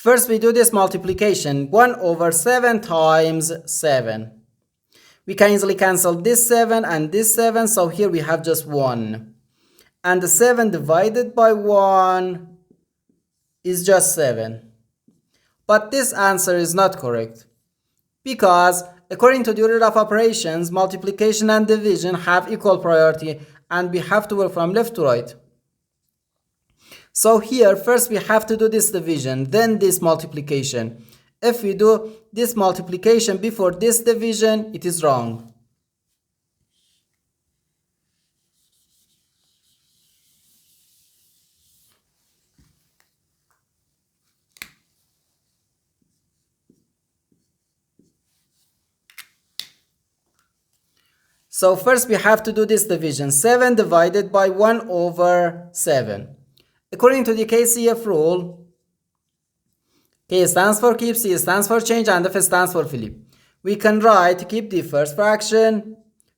First we do this multiplication, 1 over 7 times 7. We can easily cancel this 7 and this 7, so here we have just 1. And the 7 divided by 1 is just 7. But this answer is not correct, because according to the order of operations, multiplication and division have equal priority, and we have to work from left to right. So here first we have to do this division, then this multiplication. If we do this multiplication before this division, it is wrong. So first we have to do this division, 7 divided by 1 over 7. According to the KCF rule, K stands for keep, C stands for change, and F stands for flip. We can write keep the first fraction,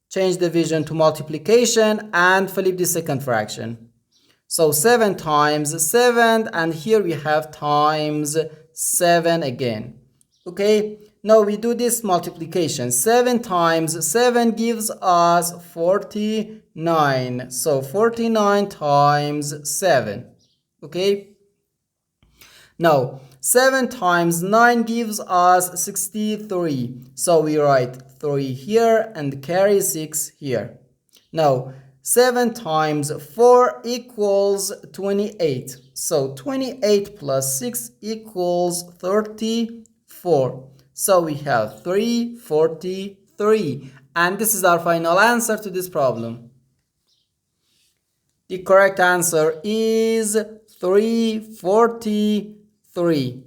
change division to multiplication, and flip the second fraction. So 7 times 7, and here we have times 7 again. Okay, now we do this multiplication. 7 times 7 gives us 49. So 49 times 7. Okay, now 7 times 9 gives us 63. So we write 3 here and carry 6 here. Now 7 times 4 equals 28. So 28 plus 6 equals 34. So we have 343. And this is our final answer to this problem. The correct answer is 343.